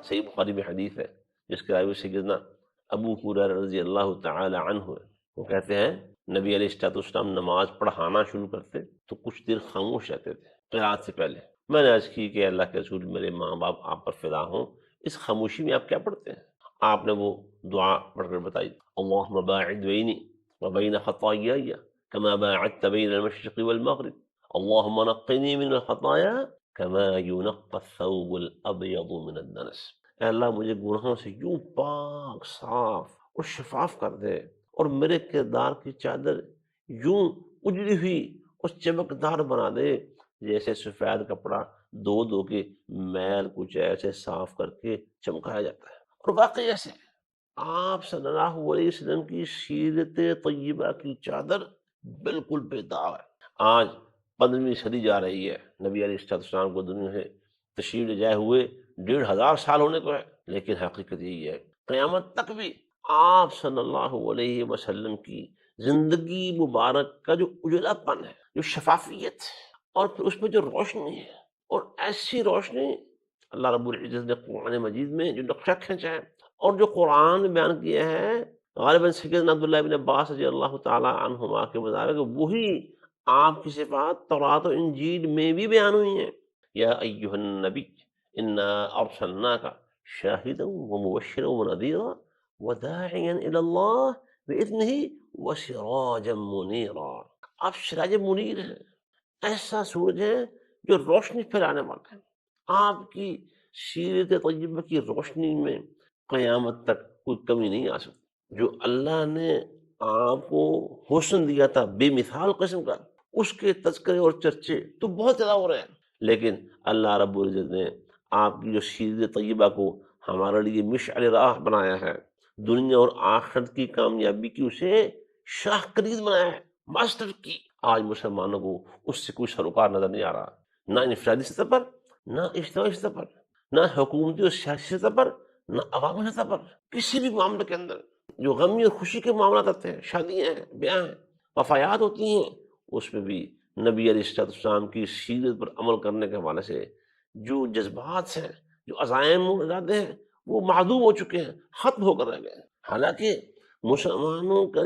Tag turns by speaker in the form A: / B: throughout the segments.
A: صحیح بخاری میں حدیث ہے جس کے راوی سیدنا ابو ہریرہ رضی اللہ تعالی عنہ ہے، وہ کہتے ہیں نبی علیہ الصلوۃ والسلام نماز پڑھانا شروع کرتے تو کچھ دیر خاموش رہتے تھے قرات سے پہلے۔ میں نے عرض کی کہ اللہ کے رسول، میرے ماں باپ آپ پر فدا ہوں، اس خاموشی میں آپ کیا پڑھتے ہیں؟ آپ نے وہ دعا پڑھ کر بتائی، اللہم باعد بینی وبین خطایای کما باعدت بین المشرق والمغرب، اللہم نقنی من الخطایا کما ینقی الثوب الابیض من الدنس۔ اے اللہ مجھے گناہوں سے یوں پاک، صاف اور شفاف کر دے، اور میرے کردار کی چادر یوں اجڑی ہوئی اور چمکدار بنا دے جیسے سفید کپڑا دھو دھو کے میل کچھ ایسے صاف کر کے چمکایا جاتا ہے۔ اور واقعی ایسے آپ صلی اللہ علیہ وسلم کی سیرت طیبہ کی چادر بالکل بے داغ ہے۔ آج 15ویں صدی جا رہی ہے، نبی علیہ السلام کو دنیا سے تشریف لے جائے ہوئے 1500 سال ہونے کو ہے، لیکن حقیقت یہی ہے قیامت تک بھی آپ صلی اللہ علیہ وسلم کی زندگی مبارک کا جو اجلا پن ہے، جو شفافیت ہے، اور پھر اس میں جو روشنی ہے، اور ایسی روشنی اللہ رب العزت نے قرآن مجید میں جو نقشہ کھینچا ہے اور جو قرآن میں بیان کیا ہے، غالباً سیدنا عبداللہ بن عباس رضی اللہ تعالی عنہما کے مطابق وہی آپ کی صفات تورات و انجیل میں بھی بیان ہوئی ہیں۔ یا ایہا النبی انا ارسلناک شاہدا ومبشرا ونذیرا وداعیا الی اللہ باذنہ وسراجا منیرا۔ آپ سراج منیر ہیں، ایسا سورج ہے جو روشنی پھیلانے والا ہے۔ آپ کی سیرت طیبہ کی روشنی میں قیامت تک کوئی کمی نہیں آ سکتی۔ جو اللہ نے آپ کو حسن دیا تھا بے مثال قسم کا، اس کے تذکرے اور چرچے تو بہت زیادہ ہو رہے ہیں، لیکن اللہ رب العزت نے آپ کی جو سیرت طیبہ کو ہمارے لیے مشعل راہ بنایا ہے، دنیا اور آخرت کی کامیابی کی اسے شاہ کلید بنایا ہے، ماسٹر کی۔ آج مسلمانوں کو اس سے کوئی سروکار نظر نہیں آ رہا، نہ انفرادی سطح پر، نہ اجتماعی سطح پر، نہ حکومتی اور سیاسی سطح پر، نہ عوامی سطح پر۔ کسی بھی معاملے کے اندر جو غمی اور خوشی کے معاملات آتے ہیں، شادیاں ہیں، بیاہ ہیں، وفایات ہوتی ہیں، اس میں بھی نبی علیہ السلام کی سیرت پر عمل کرنے کے حوالے سے جو جذبات ہیں، جو عزائم و ارادے ہیں، وہ معدوم ہو چکے ہیں، ختم ہو کر رہ گئے ہیں۔ حالانکہ مسلمانوں کا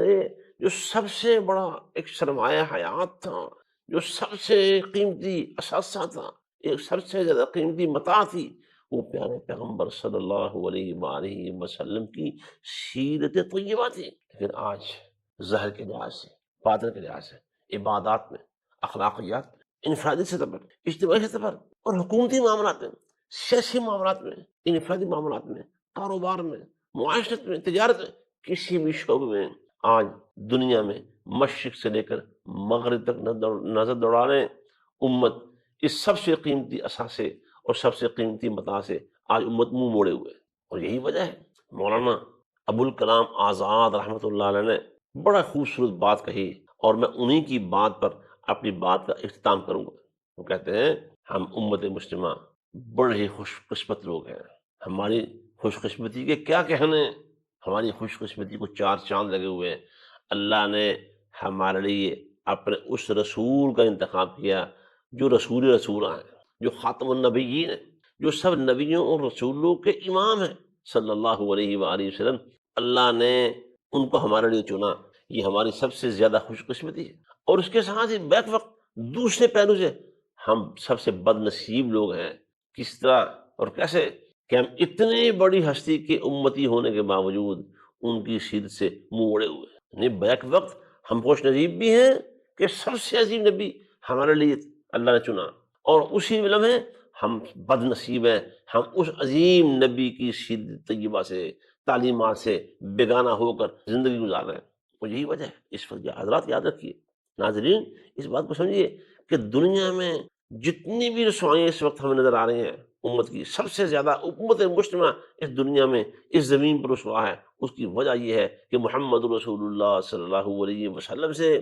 A: جو سب سے بڑا ایک سرمایہ حیات تھا، جو سب سے قیمتی اثاثہ تھا، ایک سب سے زیادہ قیمتی متاع تھی، وہ پیارے پیغمبر صلی اللہ علیہ وآلہ وسلم کی سیرت طیبہ تھی۔ لیکن آج ظاہر کے لحاظ سے، باطن کے لحاظ سے، عبادات میں، اخلاقیات میں، انفرادی سطح پر، اجتماعی سطح پر، اور حکومتی معاملات میں، سیاسی معاملات میں، انفرادی معاملات میں، کاروبار میں، معاشرت میں، تجارت میں، کسی بھی شعبے میں آج دنیا میں مشرق سے لے کر مغرب تک نظر دوڑانے امت اس سب سے قیمتی اثاثے اور سب سے قیمتی متاع سے آج امت منہ موڑے ہوئے ہے۔ اور یہی وجہ ہے مولانا ابو الکلام آزاد رحمۃ اللہ علیہ نے بڑا خوبصورت بات کہی، اور میں انہی کی بات پر اپنی بات کا اختتام کروں گا۔ وہ کہتے ہیں ہم امت مسلمہ بڑے ہی خوش قسمت لوگ ہیں، ہماری خوش قسمتی کے کیا کہنے، ہماری خوش قسمتی کو چار چاند لگے ہوئے ہیں۔ اللہ نے ہمارے لیے اپنے اس رسول کا انتخاب کیا جو رسول رسولہ ہیں، جو خاتم النبیین ہیں، جو سب نبیوں اور رسولوں کے امام ہیں، صلی اللہ علیہ وآلہ وسلم۔ اللہ نے ان کو ہمارے لیے چنا، یہ ہماری سب سے زیادہ خوش قسمتی ہے۔ اور اس کے ساتھ ہی بیک وقت دوسرے پہلو سے ہم سب سے بد نصیب لوگ ہیں۔ کس طرح اور کیسے کہ ہم اتنی بڑی ہستی کے امتی ہونے کے باوجود ان کی سیرت سے منہ اوڑے ہوئے ہیں۔ یعنی بیک وقت ہم خوش نصیب بھی ہیں کہ سب سے عظیم نبی ہمارے لیے اللہ نے چنا، اور اسی لمحے ہم بد نصیب ہیں، ہم اس عظیم نبی کی سیرت طیبہ سے، تعلیمات سے بیگانہ ہو کر زندگی گزار رہے ہیں۔ اور یہی وجہ ہے اس وقت حضرات یاد رکھیے، ناظرین اس بات کو سمجھیے کہ دنیا میں جتنی بھی رسوائیاں اس وقت ہمیں نظر آ رہی ہیں، امت کی سب سے زیادہ امت مسلمہ اس دنیا میں، اس زمین پر رسوا ہے، اس کی وجہ یہ ہے کہ محمد رسول اللہ صلی اللہ علیہ وسلم سے،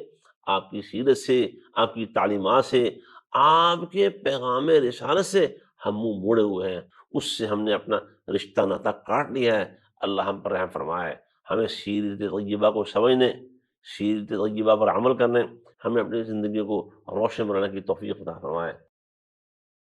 A: آپ کی سیرت سے، آپ کی تعلیمات سے، آپ کے پیغام رسالت سے ہم منہ موڑے ہوئے ہیں، اس سے ہم نے اپنا رشتہ ناتا کاٹ لیا ہے۔ اللہ ہم پر رحم فرمائے، ہمیں سیرت طیبہ کو سمجھنے، سیرت طیبہ پر عمل کرنے، ہمیں اپنی زندگی کو روشن بنانے کی توفیق عطا فرمائے۔